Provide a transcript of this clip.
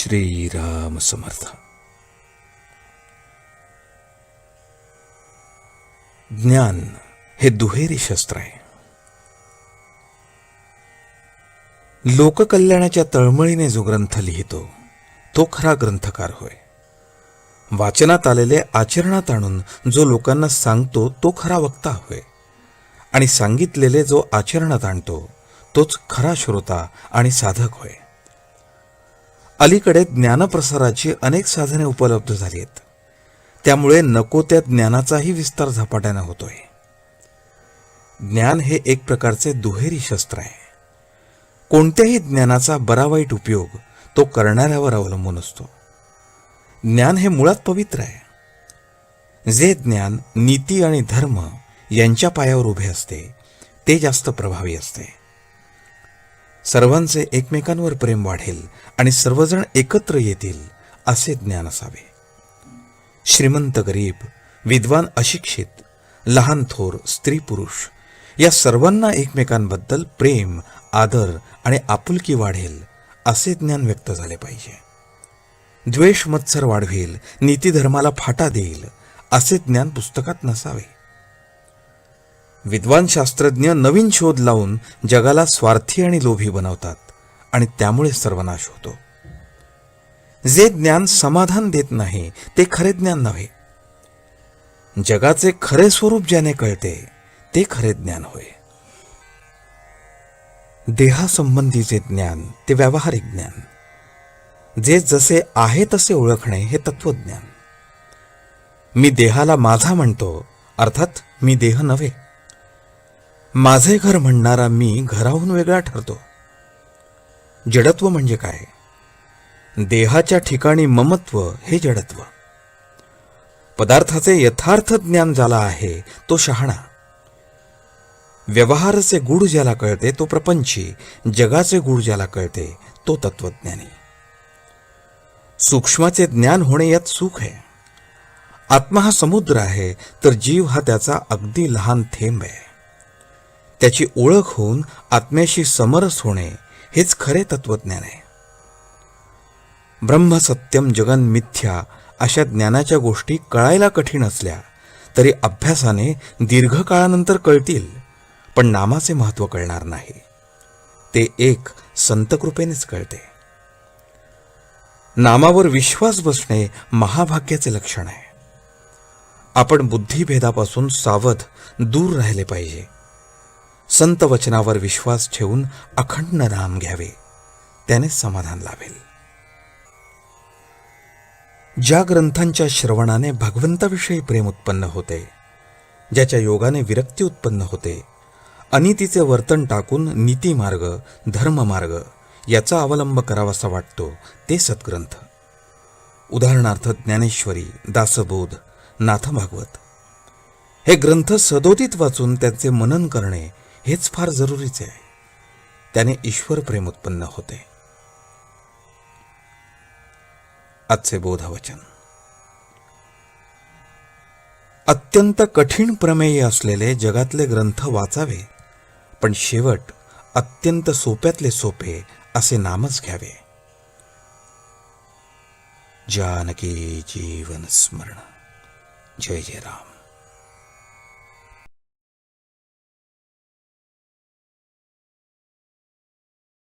श्रीराम समर्थ. ज्ञान हे दुहेरी शस्त्र आहे. लोककल्याणाच्या तळमळीने जो ग्रंथ लिहितो तो खरा ग्रंथकार होय. वाचनात आलेले आचरणात आणून जो लोकांना सांगतो तो खरा वक्ता होय. आणि सांगितलेले जो आचरणात आणतो तोच खरा श्रोता आणि साधक होय. अलीकडे ज्ञानप्रसाराची अनेक साधने उपलब्ध झाली आहेत. त्यामुळे नको त्या ज्ञानाचाही विस्तार झपाट्याने होतोय. ज्ञान हे एक प्रकारचे दुहेरी शस्त्र आहे. कोणत्याही ज्ञानाचा बरा वाईट उपयोग तो करणाऱ्यावर अवलंबून असतो. ज्ञान हे मुळात पवित्र आहे. जे ज्ञान नीती आणि धर्म यांच्या पायावर उभे असते ते जास्त प्रभावी असते. सर्वांचे एकमेकांवर प्रेम वाढेल आणि सर्वजण एकत्र येतील असे ज्ञान असावे. श्रीमंत गरीब, विद्वान अशिक्षित, लहान थोर, स्त्री पुरुष या सर्वांना एकमेकांबद्दल प्रेम, आदर आणि आपुलकी वाढेल असे ज्ञान व्यक्त झाले पाहिजे. द्वेष मत्सर वाढवेल, नीतिधर्माला फाटा देईल असे ज्ञान पुस्तकात नसावे. विद्वान शास्त्रज्ञ नवीन शोध लावून जगाला स्वार्थी आणि लोभी बनवतात आणि त्यामुळे सर्वनाश होतो. जे ज्ञान समाधान देत नाही ते खरे ज्ञान नव्हे. जगाचे खरे स्वरूप ज्याने कळते ते खरे ज्ञान होय. देहासंबंधीचे ज्ञान ते व्यावहारिक ज्ञान. जे जसे आहे तसे ओळखणे हे तत्वज्ञान. मी देहाला माझा म्हणतो, अर्थात मी देह नव्हे. माझे घर म्हणणारा मी घराहून वेगळा ठरतो. जडत्व म्हणजे काय? देहाच्या ठिकाणी ममत्व हे जडत्व. पदार्थाचे यथार्थ ज्ञान ज्याला आहे तो शहाणा. व्यवहाराचे गूढ ज्याला कळते तो प्रपंची. जगाचे गूढ ज्याला कळते तो तत्वज्ञानी. सूक्ष्माचे ज्ञान होणे यात सुख आहे. आत्मा हा समुद्र आहे तर जीव हा त्याचा अगदी लहान थेंब आहे. त्याची ओळख होऊन आत्म्याशी समरस होणे हेच खरे तत्वज्ञान आहे. ब्रह्म सत्यम जगन मिथ्या अशा ज्ञानाच्या गोष्टी कळायला कठीण असल्या तरी अभ्यासाने दीर्घकाळानंतर कळतील, पण नामाचे महत्त्व कळणार नाही. ते एक संतकृपेनेच कळते. नामावर विश्वास बसणे महाभाग्याचे लक्षण आहे. आपण बुद्धिभेदापासून सावध दूर राहिले पाहिजे. संत वचनावर विश्वास ठेवून अखंड नाम घ्यावे, त्याने समाधान लाभेल. ज्या ग्रंथांच्या श्रवणाने भगवंताविषयी प्रेम उत्पन्न होते, ज्याच्या योगाने विरक्ती उत्पन्न होते, अनितीचे वर्तन टाकून नीतिमार्ग, धर्ममार्ग याचा अवलंब करावासा वाटतो ते सद्ग्रंथ. उदाहरणार्थ ज्ञानेश्वरी, दासबोध, नाथ भागवत हे ग्रंथ सदोदित वाचून त्यांचे मनन करणे हेच फार जरुरीचे आहे. त्याने ईश्वर प्रेम उत्पन्न होते. आजचे बोधवचन. अत्यंत कठीण प्रमेय असलेले जगातले ग्रंथ वाचावे, पण शेवट अत्यंत सोप्यातले सोपे असे नामच घ्यावे. जानकी जीवन स्मरण. जय जय राम.